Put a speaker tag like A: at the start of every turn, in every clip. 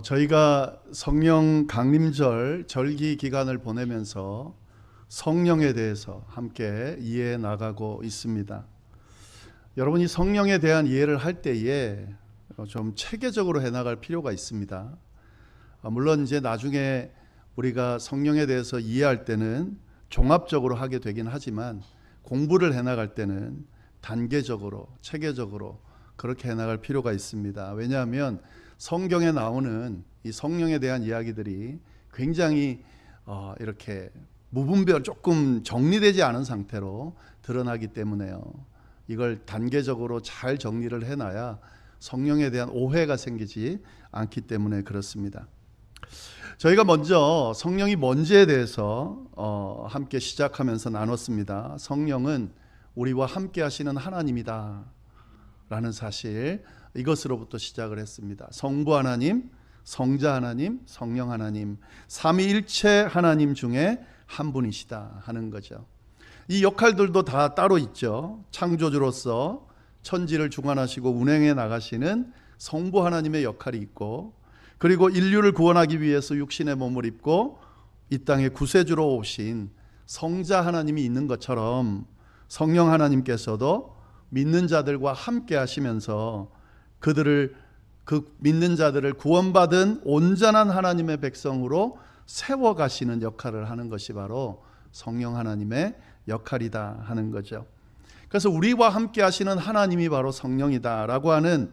A: 저희가 성령 강림절 절기 기간을 보내면서 성령에 대해서 함께 이해해 나가고 있습니다. 여러분이 성령에 대한 이해를 할 때에 좀 체계적으로 해 나갈 필요가 있습니다. 물론 이제 나중에 우리가 성령에 대해서 이해할 때는 종합적으로 하게 되긴 하지만 공부를 해 나갈 때는 단계적으로 체계적으로 그렇게 해 나갈 필요가 있습니다. 왜냐하면 성경에 나오는 이 성령에 대한 이야기들이 굉장히 이렇게 무분별 조금 정리되지 않은 상태로 드러나기 때문에요. 이걸 단계적으로 잘 정리를 해놔야 성령에 대한 오해가 생기지 않기 때문에 그렇습니다. 저희가 먼저 성령이 뭔지에 대해서 함께 시작하면서 나눴습니다. 성령은 우리와 함께 하시는 하나님이다 라는 사실, 이것으로부터 시작을 했습니다. 성부 하나님, 성자 하나님, 성령 하나님, 삼위일체 하나님 중에 한 분이시다 하는 거죠. 이 역할들도 다 따로 있죠. 창조주로서 천지를 주관하시고 운행해 나가시는 성부 하나님의 역할이 있고, 그리고 인류를 구원하기 위해서 육신의 몸을 입고 이 땅에 구세주로 오신 성자 하나님이 있는 것처럼 성령 하나님께서도 믿는 자들과 함께 하시면서 그 믿는 자들을 구원받은 온전한 하나님의 백성으로 세워가시는 역할을 하는 것이 바로 성령 하나님의 역할이다 하는 거죠. 그래서 우리와 함께 하시는 하나님이 바로 성령이다라고 하는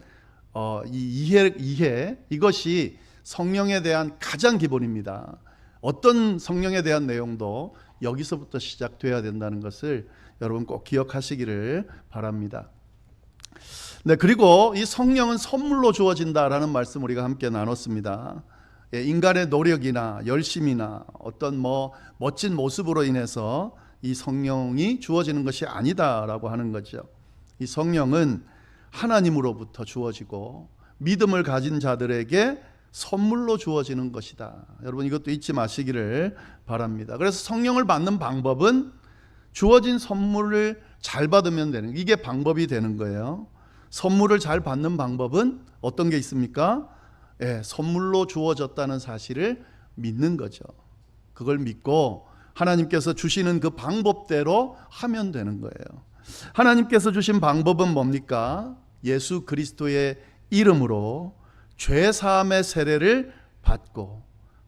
A: 이 이해, 이것이 성령에 대한 가장 기본입니다. 어떤 성령에 대한 내용도 여기서부터 시작돼야 된다는 것을 여러분 꼭 기억하시기를 바랍니다. 네, 그리고 이 성령은 선물로 주어진다라는 말씀 우리가 함께 나눴습니다. 인간의 노력이나 열심이나 어떤 멋진 모습으로 인해서 이 성령이 주어지는 것이 아니다라고 하는 거죠. 이 성령은 하나님으로부터 주어지고 믿음을 가진 자들에게 선물로 주어지는 것이다. 여러분 이것도 잊지 마시기를 바랍니다. 그래서 성령을 받는 방법은 주어진 선물을 잘 받으면 되는, 이게 방법이 되는 거예요. 선물을 잘 받는 방법은 어떤 게 있습니까? 선물로 주어졌다는 사실을 믿는 거죠. 그걸 믿고 하나님께서 주시는 그 방법대로 하면 되는 거예요. 하나님께서 주신 방법은 뭡니까? 예수 그리스도의 이름으로 죄 사함의 세례를 받고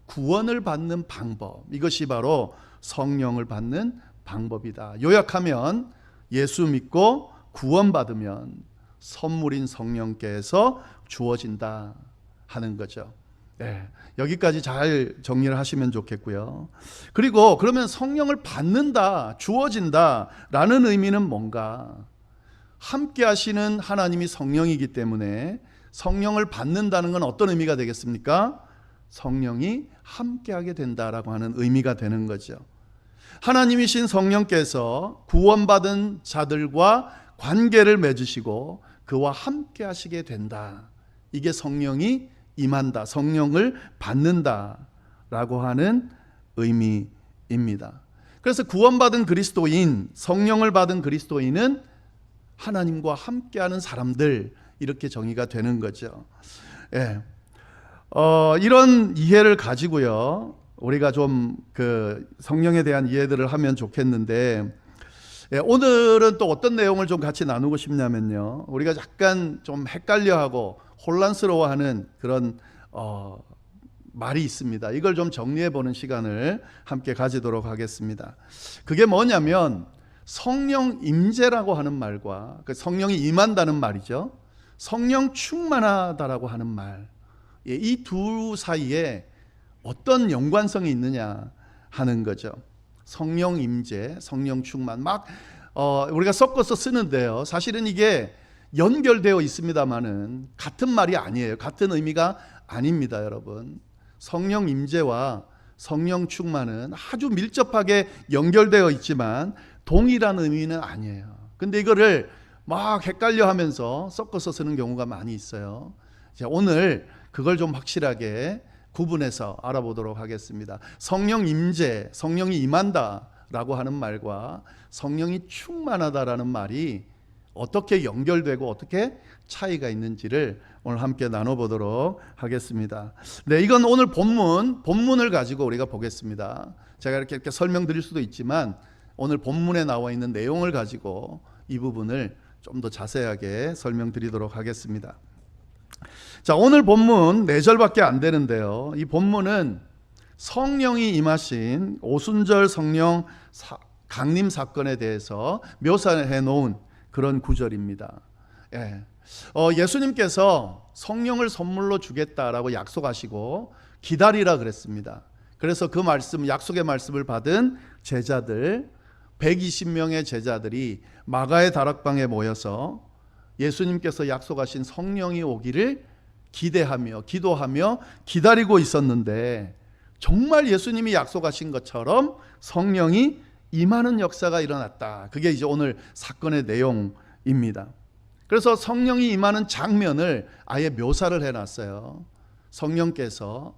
A: 구원을 받는 방법, 이것이 바로 성령을 받는 방법이다. 요약하면 예수 믿고 구원받으면 선물인 성령께서 주어진다 하는 거죠. 여기까지 잘 정리를 하시면 좋겠고요. 그리고 그러면 성령을 받는다, 주어진다 라는 의미는 뭔가? 함께 하시는 하나님이 성령이기 때문에 성령을 받는다는 건 어떤 의미가 되겠습니까? 성령이 함께하게 된다라고 하는 의미가 되는 거죠. 하나님이신 성령께서 구원받은 자들과 관계를 맺으시고 그와 함께 하시게 된다. 이게 성령이 임한다, 성령을 받는다라고 하는 의미입니다. 그래서 구원받은 그리스도인, 성령을 받은 그리스도인은 하나님과 함께하는 사람들, 이렇게 정의가 되는 거죠. 이런 이해를 가지고요, 우리가 좀 그 성령에 대한 이해들을 하면 좋겠는데, 오늘은 또 어떤 내용을 좀 같이 나누고 싶냐면요, 우리가 약간 좀 헷갈려하고 혼란스러워하는 그런 말이 있습니다. 이걸 좀 정리해보는 시간을 함께 가지도록 하겠습니다. 그게 뭐냐면 성령 임재라고 하는 말과 성령이 임한다는 말이죠, 성령 충만하다라고 하는 말, 이 두 사이에 어떤 연관성이 있느냐 하는 거죠. 성령 임재, 성령 충만, 우리가 섞어서 쓰는데요, 사실은 이게 연결되어 있습니다만은 같은 말이 아니에요. 같은 의미가 아닙니다, 여러분. 성령 임재와 성령 충만은 아주 밀접하게 연결되어 있지만 동일한 의미는 아니에요. 근데 이거를 막 헷갈려 하면서 섞어서 쓰는 경우가 많이 있어요. 오늘 그걸 좀 확실하게 구분해서 알아보도록 하겠습니다. 성령 임재, 성령이 임한다라고 하는 말과 성령이 충만하다라는 말이 어떻게 연결되고 어떻게 차이가 있는지를 오늘 함께 나눠보도록 하겠습니다. 네, 이건 오늘 본문을 가지고 우리가 보겠습니다. 제가 이렇게 설명드릴 수도 있지만 오늘 본문에 나와 있는 내용을 가지고 이 부분을 좀 더 자세하게 설명드리도록 하겠습니다. 자, 오늘 본문 4절밖에 안 되는데요. 이 본문은 성령이 임하신 오순절 성령 강림 사건에 대해서 묘사해 놓은 그런 구절입니다. 예수님께서 성령을 선물로 주겠다라고 약속하시고 기다리라 그랬습니다. 그래서 그 말씀, 약속의 말씀을 받은 제자들 120명의 제자들이 마가의 다락방에 모여서 예수님께서 약속하신 성령이 오기를 기대하며 기도하며 기다리고 있었는데 정말 예수님이 약속하신 것처럼 성령이 임하는 역사가 일어났다. 그게 이제 오늘 사건의 내용입니다. 그래서 성령이 임하는 장면을 아예 묘사를 해놨어요. 성령께서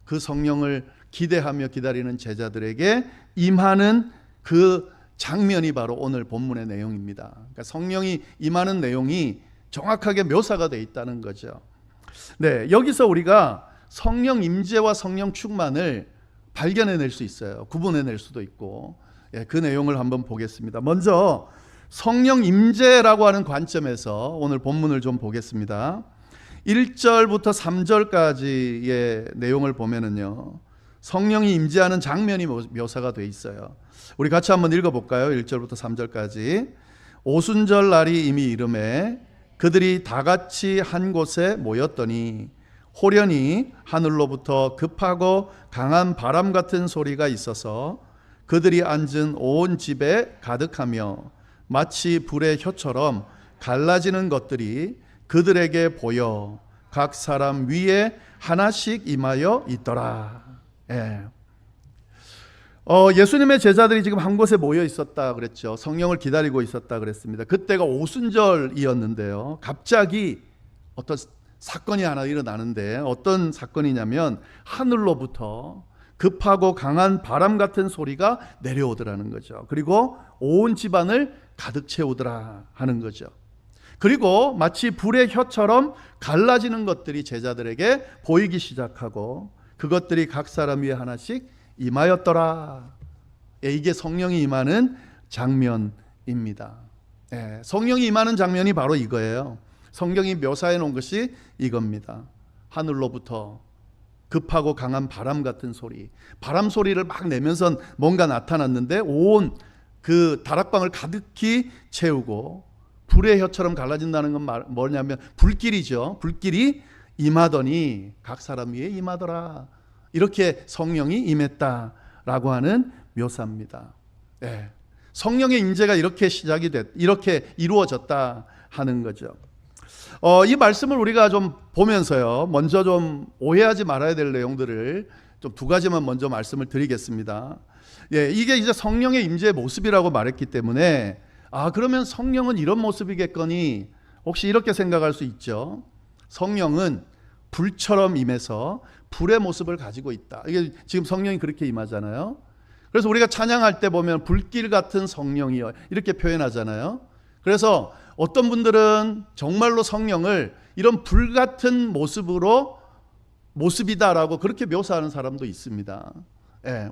A: 그 성령을 기대하며 기다리는 제자들에게 임하는 그 장면이 바로 오늘 본문의 내용입니다. 그러니까 성령이 임하는 내용이 정확하게 묘사가 되어 있다는 거죠. 네, 여기서 우리가 성령 임재와 성령 충만을 발견해낼 수 있어요. 구분해낼 수도 있고, 그 내용을 한번 보겠습니다. 먼저 성령 임재라고 하는 관점에서 오늘 본문을 좀 보겠습니다. 1절부터 3절까지의 내용을 보면은요, 성령이 임재하는 장면이 묘사가 되어 있어요. 우리 같이 한번 읽어볼까요? 1절부터 3절까지. 오순절 날이 이미 이르매 그들이 다 같이 한 곳에 모였더니 호련히 하늘로부터 급하고 강한 바람 같은 소리가 있어서 그들이 앉은 온 집에 가득하며 마치 불의 혀처럼 갈라지는 것들이 그들에게 보여 각 사람 위에 하나씩 임하여 있더라. 예수님의 제자들이 지금 한 곳에 모여 있었다 그랬죠. 성령을 기다리고 있었다 그랬습니다. 그때가 오순절이었는데요. 갑자기 어떤 사건이 하나 일어나는데 어떤 사건이냐면 하늘로부터 급하고 강한 바람 같은 소리가 내려오더라는 거죠. 그리고 온 집안을 가득 채우더라 하는 거죠. 그리고 마치 불의 혀처럼 갈라지는 것들이 제자들에게 보이기 시작하고 그것들이 각 사람 위에 하나씩 임하였더라. 이게 성령이 임하는 장면입니다. 성령이 임하는 장면이 바로 이거예요. 성경이 묘사해 놓은 것이 이겁니다. 하늘로부터 급하고 강한 바람 같은 소리, 바람 소리를 막 내면서 뭔가 나타났는데 온 그 다락방을 가득히 채우고 불의 혀처럼 갈라진다는 건 뭐냐면 불길이죠. 불길이 임하더니 각 사람 위에 임하더라. 이렇게 성령이 임했다라고 하는 묘사입니다. 성령의 임재가 이렇게 시작이 이렇게 이루어졌다 하는 거죠. 이 말씀을 우리가 좀 보면서요, 먼저 좀 오해하지 말아야 될 내용들을 좀 2가지만 먼저 말씀을 드리겠습니다. 이게 이제 성령의 임재의 모습이라고 말했기 때문에 그러면 성령은 이런 모습이겠거니 혹시 이렇게 생각할 수 있죠. 성령은 불처럼 임해서 불의 모습을 가지고 있다. 이게 지금 성령이 그렇게 임하잖아요. 그래서 우리가 찬양할 때 보면 불길 같은 성령이여 이렇게 표현하잖아요. 그래서 어떤 분들은 정말로 성령을 이런 불 같은 모습이다라고 그렇게 묘사하는 사람도 있습니다.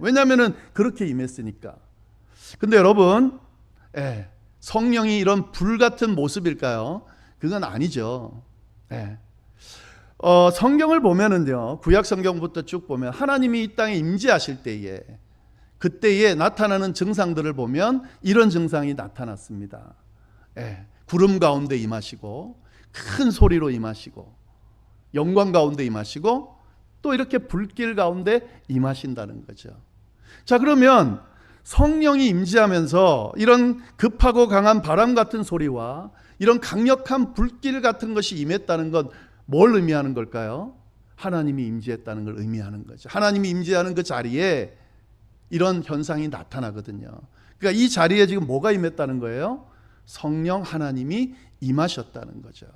A: 왜냐하면 그렇게 임했으니까. 근데 여러분, 성령이 이런 불 같은 모습일까요? 그건 아니죠. 성경을 보면은요, 구약 성경부터 쭉 보면 하나님이 이 땅에 임재하실 때에 그때에 나타나는 증상들을 보면 이런 증상이 나타났습니다. 구름 가운데 임하시고 큰 소리로 임하시고 영광 가운데 임하시고 또 이렇게 불길 가운데 임하신다는 거죠. 자, 그러면 성령이 임재하면서 이런 급하고 강한 바람 같은 소리와 이런 강력한 불길 같은 것이 임했다는 건 뭘 의미하는 걸까요? 하나님이 임재했다는 걸 의미하는 거죠. 하나님이 임재하는 그 자리에 이런 현상이 나타나거든요. 그러니까 이 자리에 지금 뭐가 임했다는 거예요? 성령 하나님이 임하셨다는 거죠.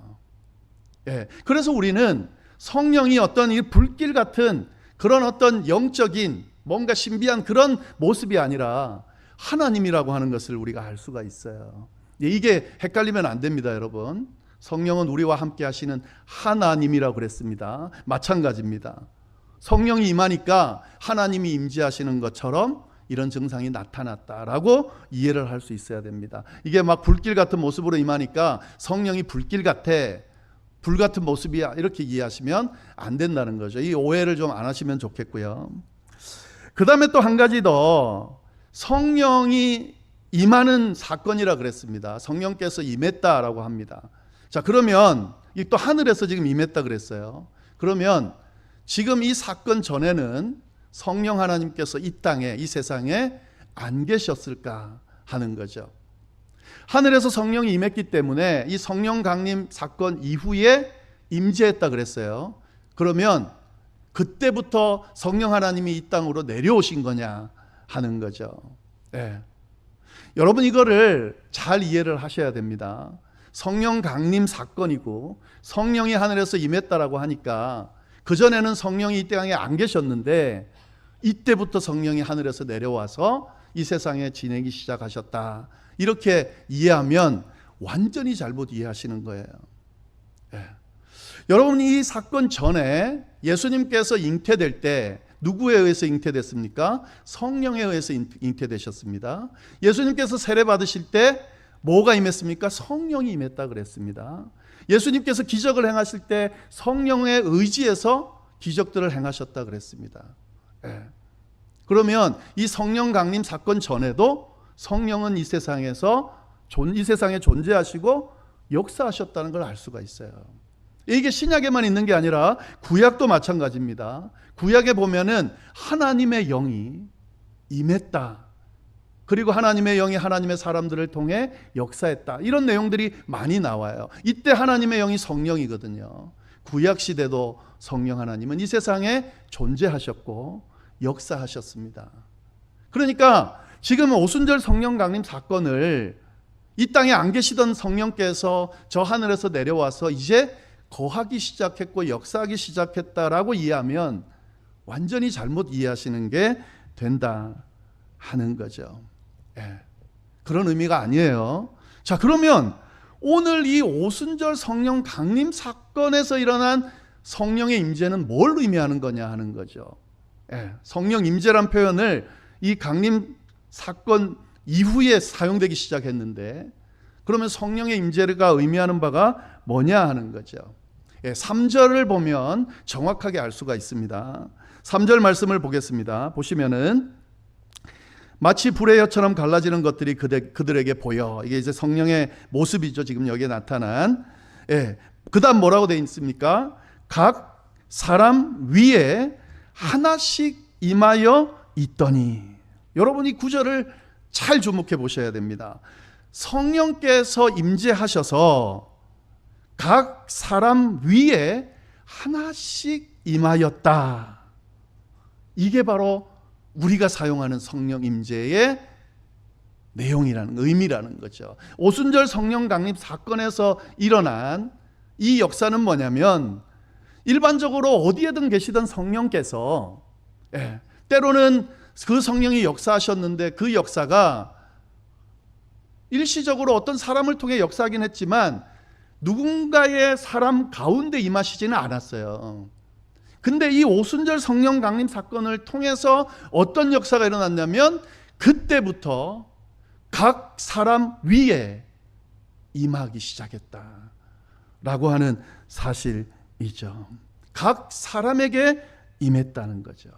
A: 그래서 우리는 성령이 어떤 이 불길 같은 그런 어떤 영적인 뭔가 신비한 그런 모습이 아니라 하나님이라고 하는 것을 우리가 알 수가 있어요. 이게 헷갈리면 안 됩니다, 여러분. 성령은 우리와 함께 하시는 하나님이라고 그랬습니다. 마찬가지입니다. 성령이 임하니까 하나님이 임재하시는 것처럼 이런 증상이 나타났다라고 이해를 할 수 있어야 됩니다. 이게 막 불길 같은 모습으로 임하니까 성령이 불길 같아, 불 같은 모습이야, 이렇게 이해하시면 안 된다는 거죠. 이 오해를 좀 안 하시면 좋겠고요. 그 다음에 또 한 가지 더, 성령이 임하는 사건이라 그랬습니다. 성령께서 임했다라고 합니다. 자, 그러면 또 하늘에서 지금 임했다 그랬어요. 그러면 지금 이 사건 전에는 성령 하나님께서 이 땅에, 이 세상에 안 계셨을까 하는 거죠. 하늘에서 성령이 임했기 때문에 이 성령 강림 사건 이후에 임재했다 그랬어요. 그러면 그때부터 성령 하나님이 이 땅으로 내려오신 거냐 하는 거죠. 네. 여러분, 이거를 잘 이해를 하셔야 됩니다. 성령 강림 사건이고 성령이 하늘에서 임했다라고 하니까 그전에는 성령이 이 땅에 안 계셨는데 이때부터 성령이 하늘에서 내려와서 이 세상에 지내기 시작하셨다, 이렇게 이해하면 완전히 잘못 이해하시는 거예요. 네. 여러분, 이 사건 전에 예수님께서 잉태될 때 누구에 의해서 잉태됐습니까? 성령에 의해서 잉태되셨습니다. 예수님께서 세례 받으실 때 뭐가 임했습니까? 성령이 임했다 그랬습니다. 예수님께서 기적을 행하실 때 성령에 의지해서 기적들을 행하셨다 그랬습니다. 네. 그러면 이 성령 강림 사건 전에도 성령은 이 세상에 존재하시고 역사하셨다는 걸 알 수가 있어요. 이게 신약에만 있는 게 아니라 구약도 마찬가지입니다. 구약에 보면은 하나님의 영이 임했다, 그리고 하나님의 영이 하나님의 사람들을 통해 역사했다, 이런 내용들이 많이 나와요. 이때 하나님의 영이 성령이거든요. 구약 시대도 성령 하나님은 이 세상에 존재하셨고 역사하셨습니다. 그러니까 지금 오순절 성령 강림 사건을 이 땅에 안 계시던 성령께서 저 하늘에서 내려와서 이제 거하기 시작했고 역사하기 시작했다라고 이해하면 완전히 잘못 이해하시는 게 된다 하는 거죠. 예. 그런 의미가 아니에요. 자, 그러면 오늘 이 오순절 성령 강림 사건에서 일어난 성령의 임재는 뭘 의미하는 거냐 하는 거죠. 예. 성령 임재란 표현을 이 강림 사건 이후에 사용되기 시작했는데, 그러면 성령의 임재가 의미하는 바가 뭐냐 하는 거죠. 3절을 보면 정확하게 알 수가 있습니다. 3절 말씀을 보겠습니다. 보시면은 마치 불의 혀처럼 갈라지는 것들이 그들에게 보여. 이게 이제 성령의 모습이죠. 지금 여기에 나타난. 그 다음 뭐라고 되어 있습니까? 각 사람 위에 하나씩 임하여 있더니. 여러분, 이 구절을 잘 주목해 보셔야 됩니다. 성령께서 임재하셔서 각 사람 위에 하나씩 임하였다. 이게 바로 우리가 사용하는 성령 임재의 내용이라는, 의미라는 거죠. 오순절 성령 강림 사건에서 일어난 이 역사는 뭐냐면, 일반적으로 어디에든 계시던 성령께서 때로는 그 성령이 역사하셨는데 그 역사가 일시적으로 어떤 사람을 통해 역사하긴 했지만 누군가의 사람 가운데 임하시지는 않았어요. 근데 이 오순절 성령 강림 사건을 통해서 어떤 역사가 일어났냐면 그때부터 각 사람 위에 임하기 시작했다라고 하는 사실이죠. 각 사람에게 임했다는 거죠.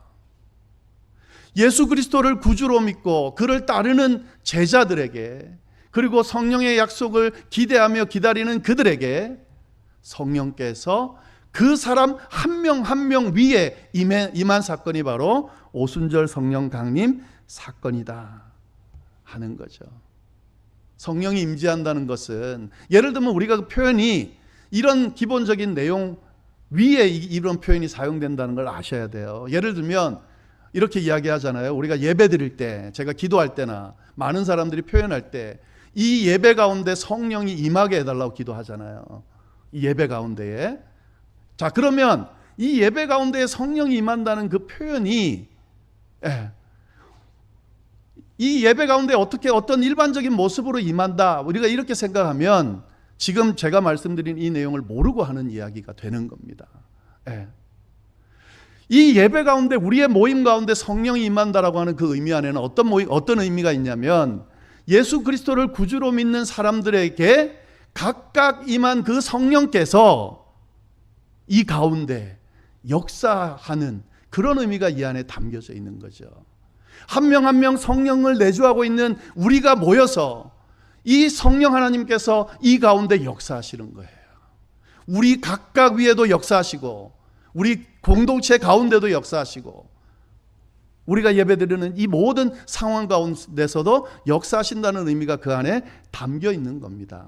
A: 예수 그리스도를 구주로 믿고 그를 따르는 제자들에게, 그리고 성령의 약속을 기대하며 기다리는 그들에게 성령께서 그 사람 한 명 한 명 위에 임한 사건이 바로 오순절 성령 강림 사건이다 하는 거죠. 성령이 임재한다는 것은, 예를 들면 우리가 그 표현이 이런 기본적인 내용 위에 이런 표현이 사용된다는 걸 아셔야 돼요. 예를 들면 이렇게 이야기하잖아요. 우리가 예배 드릴 때, 제가 기도할 때나 많은 사람들이 표현할 때 이 예배 가운데 성령이 임하게 해달라고 기도하잖아요. 이 예배 가운데에. 자, 그러면 이 예배 가운데에 성령이 임한다는 그 표현이 이 예배 가운데 어떻게 어떤 일반적인 모습으로 임한다, 우리가 이렇게 생각하면 지금 제가 말씀드린 이 내용을 모르고 하는 이야기가 되는 겁니다. 예. 이 예배 가운데, 우리의 모임 가운데 성령이 임한다라고 하는 그 의미 안에는 어떤 의미가 있냐면, 예수 그리스도를 구주로 믿는 사람들에게 각각 임한 그 성령께서 이 가운데 역사하는 그런 의미가 이 안에 담겨져 있는 거죠. 한 명 한 명 성령을 내주하고 있는 우리가 모여서 이 성령 하나님께서 이 가운데 역사하시는 거예요. 우리 각각 위에도 역사하시고, 우리 공동체 가운데도 역사하시고, 우리가 예배드리는 이 모든 상황 가운데서도 역사하신다는 의미가 그 안에 담겨 있는 겁니다.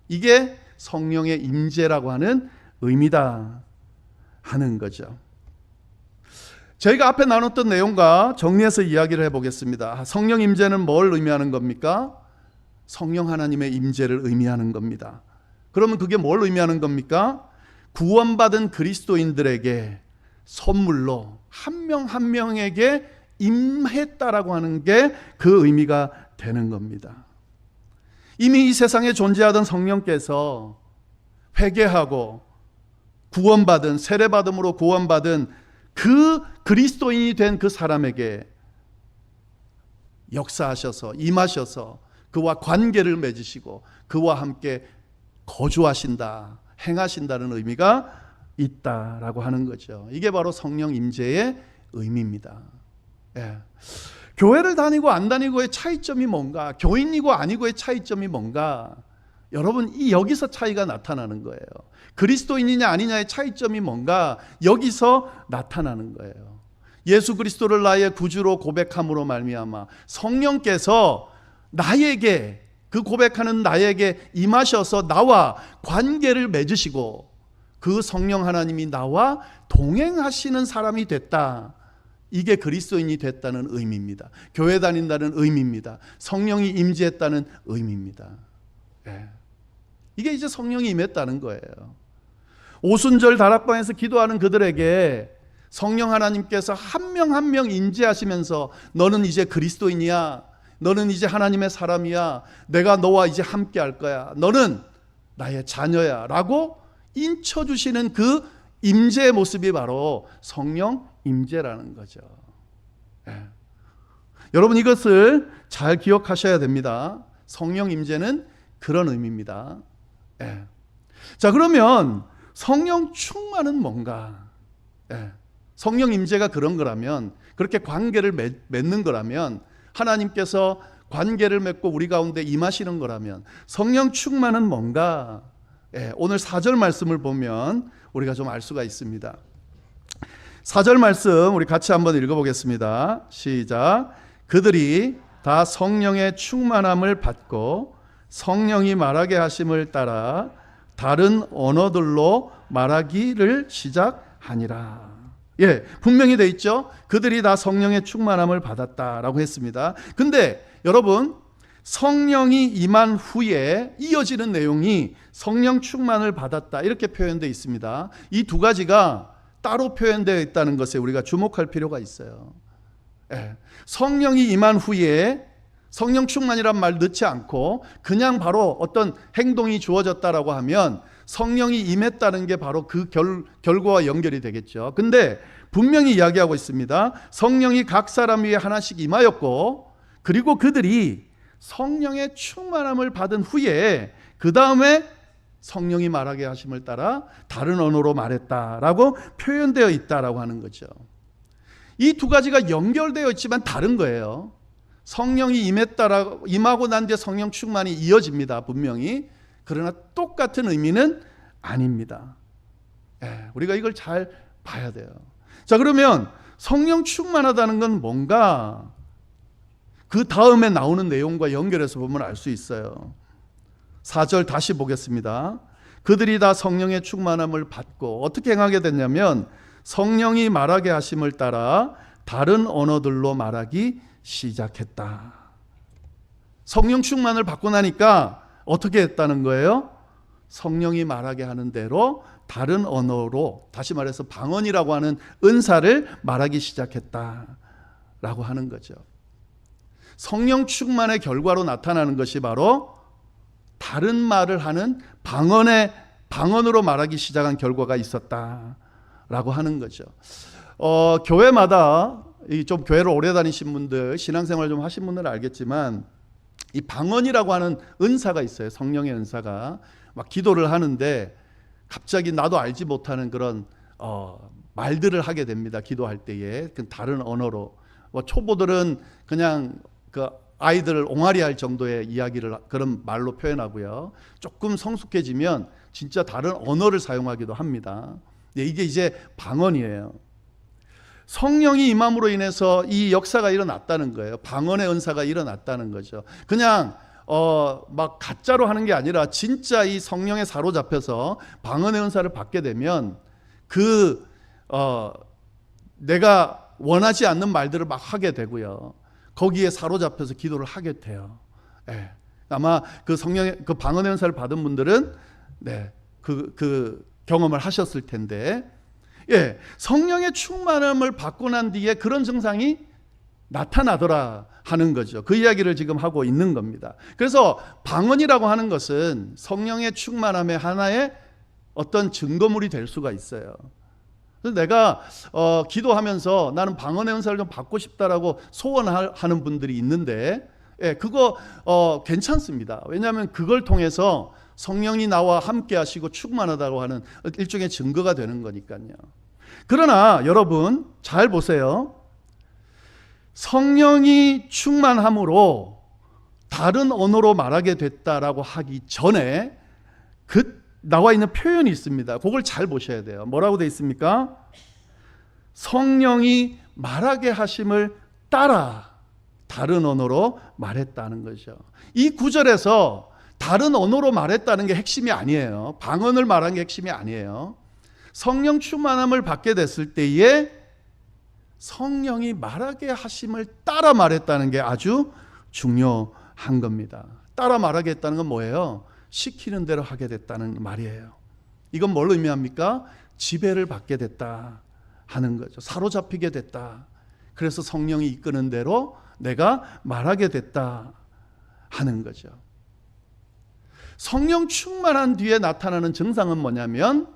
A: 이게 성령의 임재라고 하는 의미다 하는 거죠. 저희가 앞에 나눴던 내용과 정리해서 이야기를 해보겠습니다. 성령 임재는 뭘 의미하는 겁니까? 성령 하나님의 임재를 의미하는 겁니다. 그러면 그게 뭘 의미하는 겁니까? 구원받은 그리스도인들에게 선물로 한 명 한 명에게 임했다라고 하는 게 그 의미가 되는 겁니다. 이미 이 세상에 존재하던 성령께서 회개하고 구원받은, 세례받음으로 구원받은 그 그리스도인이 된 그 사람에게 역사하셔서 임하셔서 그와 관계를 맺으시고 그와 함께 거주하신다, 행하신다는 의미가 있다라고 하는 거죠. 이게 바로 성령 임재의 의미입니다. 예. 교회를 다니고 안 다니고의 차이점이 뭔가, 교인이고 아니고의 차이점이 뭔가, 여러분 이 여기서 차이가 나타나는 거예요. 그리스도인이냐 아니냐의 차이점이 뭔가 여기서 나타나는 거예요. 예수 그리스도를 나의 구주로 고백함으로 말미암아 성령께서 나에게, 그 고백하는 나에게 임하셔서 나와 관계를 맺으시고 그 성령 하나님이 나와 동행하시는 사람이 됐다. 이게 그리스도인이 됐다는 의미입니다. 교회 다닌다는 의미입니다. 성령이 임재했다는 의미입니다. 예. 이게 이제 성령이 임했다는 거예요. 오순절 다락방에서 기도하는 그들에게 성령 하나님께서 한 명 한 명 임재하시면서 너는 이제 그리스도인이야, 너는 이제 하나님의 사람이야, 내가 너와 이제 함께 할 거야, 너는 나의 자녀야 라고 인쳐주시는 그 임재의 모습이 바로 성령 임재라는 거죠. 예. 여러분 이것을 잘 기억하셔야 됩니다. 성령 임재는 그런 의미입니다. 예. 자, 그러면 성령 충만은 뭔가? 예. 성령 임재가 그런 거라면, 그렇게 관계를 맺는 거라면, 하나님께서 관계를 맺고 우리 가운데 임하시는 거라면 성령 충만은 뭔가? 예. 오늘 4절 말씀을 보면 우리가 좀 알 수가 있습니다. 4절 말씀 우리 같이 한번 읽어보겠습니다. 시작. 그들이 다 성령의 충만함을 받고 성령이 말하게 하심을 따라 다른 언어들로 말하기를 시작하니라. 예, 분명히 돼 있죠. 그들이 다 성령의 충만함을 받았다라고 했습니다. 근데 여러분, 성령이 임한 후에 이어지는 내용이 성령 충만을 받았다 이렇게 표현되어 있습니다. 이 두 가지가 따로 표현되어 있다는 것에 우리가 주목할 필요가 있어요. 예, 성령이 임한 후에 성령 충만이란 말 넣지 않고 그냥 바로 어떤 행동이 주어졌다라고 하면 성령이 임했다는 게 바로 그 결과와 연결이 되겠죠. 근데 분명히 이야기하고 있습니다. 성령이 각 사람 위에 하나씩 임하였고, 그리고 그들이 성령의 충만함을 받은 후에 그 다음에 성령이 말하게 하심을 따라 다른 언어로 말했다라고 표현되어 있다라고 하는 거죠. 이 두 가지가 연결되어 있지만 다른 거예요. 성령이 임하고 난 뒤에 성령 충만이 이어집니다. 분명히. 그러나 똑같은 의미는 아닙니다. 예, 우리가 이걸 잘 봐야 돼요. 자, 그러면 성령 충만하다는 건 뭔가? 그 다음에 나오는 내용과 연결해서 보면 알 수 있어요. 4절 다시 보겠습니다. 그들이 다 성령의 충만함을 받고 어떻게 행하게 됐냐면 성령이 말하게 하심을 따라 다른 언어들로 말하기 시작했다. 성령 충만을 받고 나니까 어떻게 했다는 거예요? 성령이 말하게 하는 대로 다른 언어로, 다시 말해서 방언이라고 하는 은사를 말하기 시작했다라고 하는 거죠. 성령 충만의 결과로 나타나는 것이 바로 다른 말을 하는 방언으로 말하기 시작한 결과가 있었다라고 하는 거죠. 교회마다 좀 교회를 오래 다니신 분들, 신앙생활 좀 하신 분들은 알겠지만 이 방언이라고 하는 은사가 있어요. 성령의 은사가. 막 기도를 하는데 갑자기 나도 알지 못하는 그런 말들을 하게 됩니다. 기도할 때에 다른 언어로. 초보들은 그냥 그 아이들을 옹알이 할 정도의 이야기를 그런 말로 표현하고요. 조금 성숙해지면 진짜 다른 언어를 사용하기도 합니다. 이게 이제 방언이에요. 성령이 임함으로 인해서 이 역사가 일어났다는 거예요. 방언의 은사가 일어났다는 거죠. 그냥 막 가짜로 하는 게 아니라 진짜 이 성령에 사로잡혀서 방언의 은사를 받게 되면 내가 원하지 않는 말들을 막 하게 되고요. 거기에 사로잡혀서 기도를 하게 돼요. 예. 아마 그 성령의 그 방언의 은사를 받은 분들은 그 경험을 하셨을 텐데, 예, 성령의 충만함을 받고 난 뒤에 그런 증상이 나타나더라 하는 거죠. 그 이야기를 지금 하고 있는 겁니다. 그래서 방언이라고 하는 것은 성령의 충만함의 하나의 어떤 증거물이 될 수가 있어요. 그래서 내가 기도하면서 나는 방언의 은사를 좀 받고 싶다라고 소원하는 분들이 있는데, 예, 그거 괜찮습니다. 왜냐하면 그걸 통해서 성령이 나와 함께 하시고 충만하다고 하는 일종의 증거가 되는 거니까요. 그러나 여러분 잘 보세요. 성령이 충만함으로 다른 언어로 말하게 됐다라고 하기 전에 나와 있는 표현이 있습니다. 그걸 잘 보셔야 돼요. 뭐라고 되어 있습니까? 성령이 말하게 하심을 따라 다른 언어로 말했다는 거죠. 이 구절에서 다른 언어로 말했다는 게 핵심이 아니에요. 방언을 말한 게 핵심이 아니에요. 성령 충만함을 받게 됐을 때에 성령이 말하게 하심을 따라 말했다는 게 아주 중요한 겁니다. 따라 말하게 했다는 건 뭐예요? 시키는 대로 하게 됐다는 말이에요. 이건 뭘 의미합니까? 지배를 받게 됐다 하는 거죠. 사로잡히게 됐다. 그래서 성령이 이끄는 대로 내가 말하게 됐다 하는 거죠. 성령 충만한 뒤에 나타나는 증상은 뭐냐면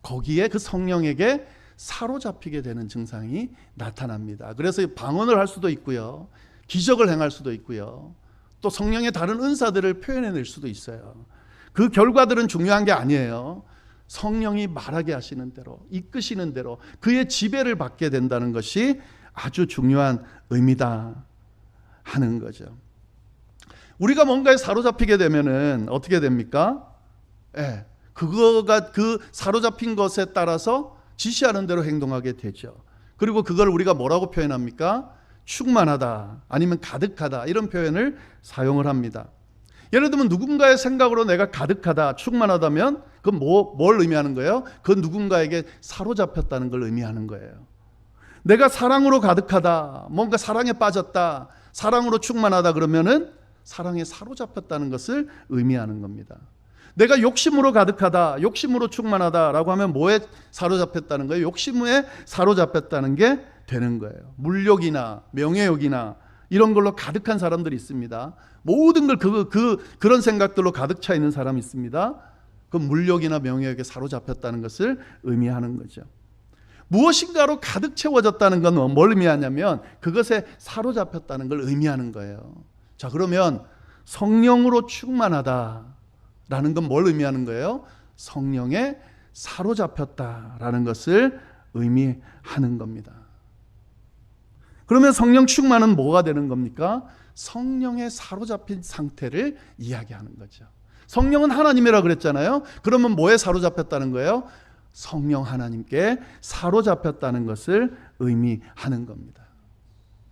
A: 거기에 그 성령에게 사로잡히게 되는 증상이 나타납니다. 그래서 방언을 할 수도 있고요. 기적을 행할 수도 있고요. 또 성령의 다른 은사들을 표현해낼 수도 있어요. 그 결과들은 중요한 게 아니에요. 성령이 말하게 하시는 대로, 이끄시는 대로 그의 지배를 받게 된다는 것이 아주 중요한 의미다 하는 거죠. 우리가 뭔가에 사로잡히게 되면은 어떻게 됩니까? 예, 그거가 그 사로잡힌 것에 따라서 지시하는 대로 행동하게 되죠. 그리고 그걸 우리가 뭐라고 표현합니까? 충만하다, 아니면 가득하다, 이런 표현을 사용을 합니다. 예를 들면 누군가의 생각으로 내가 가득하다, 충만하다면 그건 뭘 의미하는 거예요? 그 누군가에게 사로잡혔다는 걸 의미하는 거예요. 내가 사랑으로 가득하다, 뭔가 사랑에 빠졌다, 사랑으로 충만하다 그러면은 사랑에 사로잡혔다는 것을 의미하는 겁니다. 내가 욕심으로 가득하다, 욕심으로 충만하다라고 하면 뭐에 사로잡혔다는 거예요? 욕심에 사로잡혔다는 게 되는 거예요. 물욕이나 명예욕이나 이런 걸로 가득한 사람들이 있습니다. 모든 걸 그런 생각들로 가득 차 있는 사람이 있습니다. 그 물욕이나 명예욕에 사로잡혔다는 것을 의미하는 거죠. 무엇인가로 가득 채워졌다는 건 뭘 의미하냐면 그것에 사로잡혔다는 걸 의미하는 거예요. 자, 그러면 성령으로 충만하다라는 건 뭘 의미하는 거예요? 성령에 사로잡혔다라는 것을 의미하는 겁니다. 그러면 성령 충만은 뭐가 되는 겁니까? 성령에 사로잡힌 상태를 이야기하는 거죠. 성령은 하나님이라 그랬잖아요. 그러면 뭐에 사로잡혔다는 거예요? 성령 하나님께 사로잡혔다는 것을 의미하는 겁니다.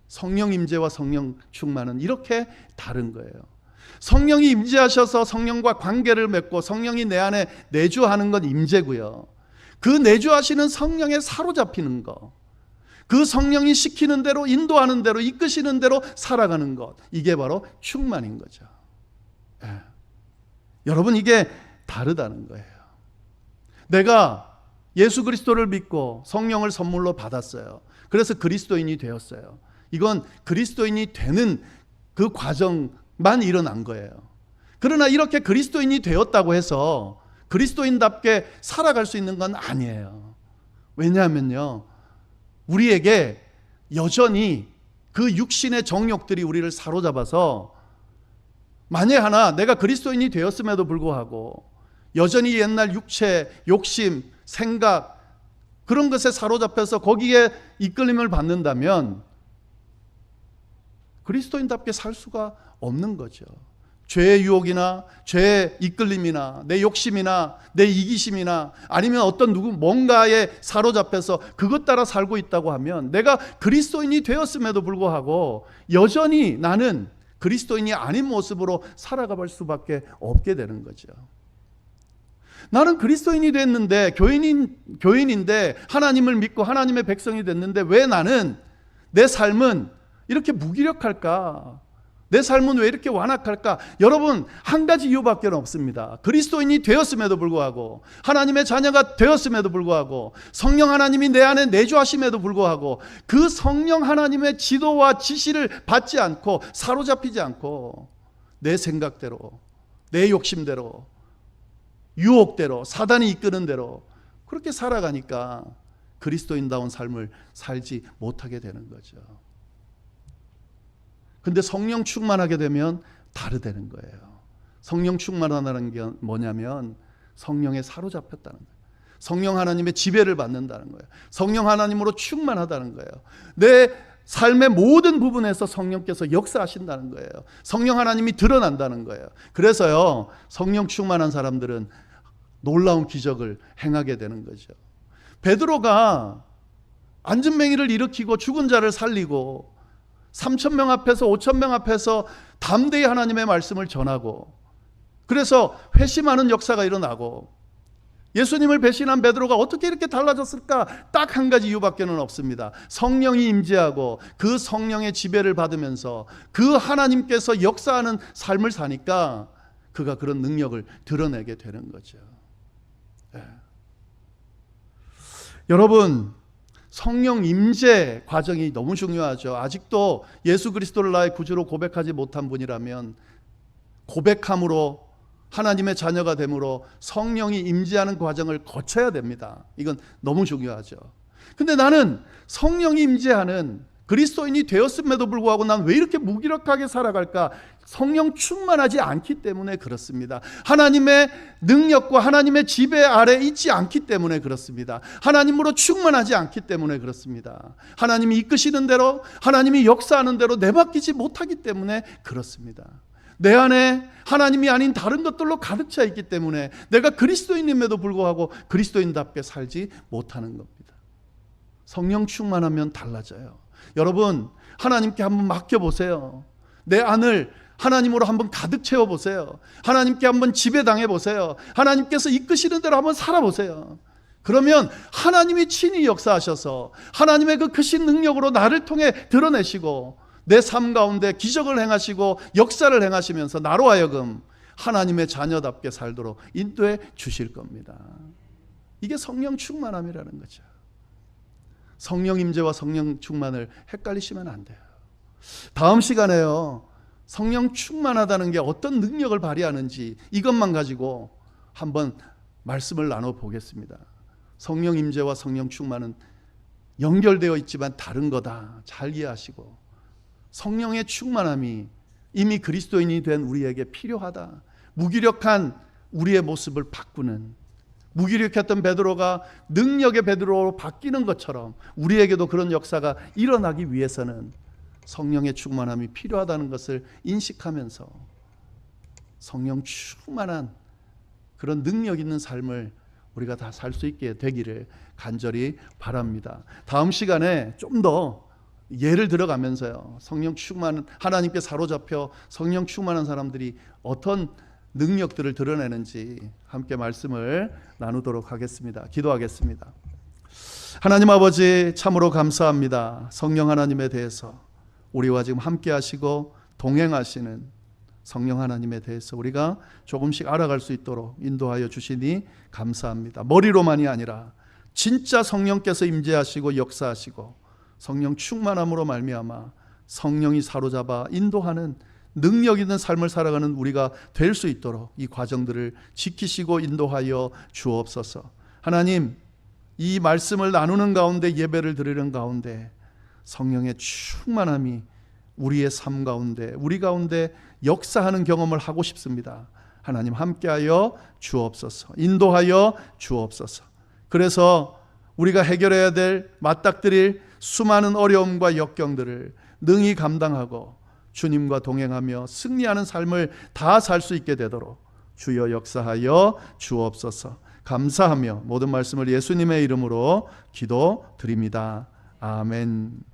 A: 성령 임재와 성령 충만은 이렇게 다른 거예요. 성령이 임재하셔서 성령과 관계를 맺고 성령이 내 안에 내주하는 건 임재고요. 그 내주하시는 성령에 사로잡히는 것, 그 성령이 시키는 대로, 인도하는 대로, 이끄시는 대로 살아가는 것, 이게 바로 충만인 거죠. 예. 여러분, 이게 다르다는 거예요. 내가 예수 그리스도를 믿고 성령을 선물로 받았어요. 그래서 그리스도인이 되었어요. 이건 그리스도인이 되는 그 과정만 일어난 거예요. 그러나 이렇게 그리스도인이 되었다고 해서 그리스도인답게 살아갈 수 있는 건 아니에요. 왜냐하면요, 우리에게 여전히 그 육신의 정욕들이 우리를 사로잡아서, 만에 하나 내가 그리스도인이 되었음에도 불구하고 여전히 옛날 육체, 욕심, 생각, 그런 것에 사로잡혀서 거기에 이끌림을 받는다면 그리스도인답게 살 수가 없는 거죠. 죄의 유혹이나 죄의 이끌림이나 내 욕심이나 내 이기심이나 아니면 어떤 뭔가에 사로잡혀서 그것 따라 살고 있다고 하면 내가 그리스도인이 되었음에도 불구하고 여전히 나는 그리스도인이 아닌 모습으로 살아갈 수밖에 없게 되는 거죠. 나는 그리스도인이 됐는데, 교인인데 하나님을 믿고 하나님의 백성이 됐는데 왜 나는, 내 삶은 이렇게 무기력할까? 내 삶은 왜 이렇게 완악할까? 여러분, 한 가지 이유밖에 없습니다. 그리스도인이 되었음에도 불구하고, 하나님의 자녀가 되었음에도 불구하고, 성령 하나님이 내 안에 내주하심에도 불구하고, 그 성령 하나님의 지도와 지시를 받지 않고 사로잡히지 않고 내 생각대로, 내 욕심대로, 유혹대로, 사단이 이끄는 대로 그렇게 살아가니까 그리스도인다운 삶을 살지 못하게 되는 거죠. 근데 성령 충만하게 되면 다르다는 거예요. 성령 충만하다는 게 뭐냐면 성령에 사로잡혔다는 거예요. 성령 하나님의 지배를 받는다는 거예요. 성령 하나님으로 충만하다는 거예요. 내 삶의 모든 부분에서 성령께서 역사하신다는 거예요. 성령 하나님이 드러난다는 거예요. 그래서요, 성령 충만한 사람들은 놀라운 기적을 행하게 되는 거죠. 베드로가 안진뱅이를 일으키고 죽은 자를 살리고 3,000명 앞에서 5,000명 앞에서 담대히 하나님의 말씀을 전하고, 그래서 회심하는 역사가 일어나고, 예수님을 배신한 베드로가 어떻게 이렇게 달라졌을까? 딱 한 가지 이유밖에는 없습니다. 성령이 임재하고 그 성령의 지배를 받으면서 그 하나님께서 역사하는 삶을 사니까 그가 그런 능력을 드러내게 되는 거죠. 네. 여러분, 성령 임재 과정이 너무 중요하죠. 아직도 예수 그리스도를 나의 구주로 고백하지 못한 분이라면 고백함으로 하나님의 자녀가 됨으로 성령이 임재하는 과정을 거쳐야 됩니다. 이건 너무 중요하죠. 근데 나는 성령이 임재하는 그리스도인이 되었음에도 불구하고 난 왜 이렇게 무기력하게 살아갈까? 성령 충만하지 않기 때문에 그렇습니다. 하나님의 능력과 하나님의 지배 아래 있지 않기 때문에 그렇습니다. 하나님으로 충만하지 않기 때문에 그렇습니다. 하나님이 이끄시는 대로, 하나님이 역사하는 대로 내맡기지 못하기 때문에 그렇습니다. 내 안에 하나님이 아닌 다른 것들로 가득 차 있기 때문에 내가 그리스도인임에도 불구하고 그리스도인답게 살지 못하는 겁니다. 성령 충만하면 달라져요. 여러분, 하나님께 한번 맡겨보세요. 내 안을 하나님으로 한번 가득 채워보세요. 하나님께 한번 지배당해 보세요. 하나님께서 이끄시는 대로 한번 살아보세요. 그러면 하나님이 친히 역사하셔서 하나님의 그 크신 능력으로 나를 통해 드러내시고 내 삶 가운데 기적을 행하시고 역사를 행하시면서 나로 하여금 하나님의 자녀답게 살도록 인도해 주실 겁니다. 이게 성령 충만함이라는 거죠. 성령 임재와 성령 충만을 헷갈리시면 안 돼요. 다음 시간에요, 성령 충만하다는 게 어떤 능력을 발휘하는지 이것만 가지고 한번 말씀을 나눠보겠습니다. 성령 임재와 성령 충만은 연결되어 있지만 다른 거다. 잘 이해하시고, 성령의 충만함이 이미 그리스도인이 된 우리에게 필요하다. 무기력한 우리의 모습을 바꾸는, 무기력했던 베드로가 능력의 베드로로 바뀌는 것처럼 우리에게도 그런 역사가 일어나기 위해서는 성령의 충만함이 필요하다는 것을 인식하면서 성령 충만한 그런 능력 있는 삶을 우리가 다 살 수 있게 되기를 간절히 바랍니다. 다음 시간에 좀 더 예를 들어가면서요, 성령 충만, 하나님께 사로잡혀 성령 충만한 사람들이 어떤 능력들을 드러내는지 함께 말씀을 나누도록 하겠습니다. 기도하겠습니다. 하나님 아버지, 참으로 감사합니다. 성령 하나님에 대해서 우리와 지금 함께 하시고 동행하시는 성령 하나님에 대해서 우리가 조금씩 알아갈 수 있도록 인도하여 주시니 감사합니다. 머리로만이 아니라 진짜 성령께서 임재하시고 역사하시고 성령 충만함으로 말미암아 성령이 사로잡아 인도하는 능력 있는 삶을 살아가는 우리가 될 수 있도록 이 과정들을 지키시고 인도하여 주옵소서. 하나님, 이 말씀을 나누는 가운데, 예배를 드리는 가운데 성령의 충만함이 우리의 삶 가운데, 우리 가운데 역사하는 경험을 하고 싶습니다. 하나님 함께하여 주옵소서. 인도하여 주옵소서. 그래서 우리가 해결해야 될, 맞닥뜨릴 수많은 어려움과 역경들을 능히 감당하고 주님과 동행하며 승리하는 삶을 다 살 수 있게 되도록 주여 역사하여 주옵소서. 감사하며 모든 말씀을 예수님의 이름으로 기도드립니다. 아멘.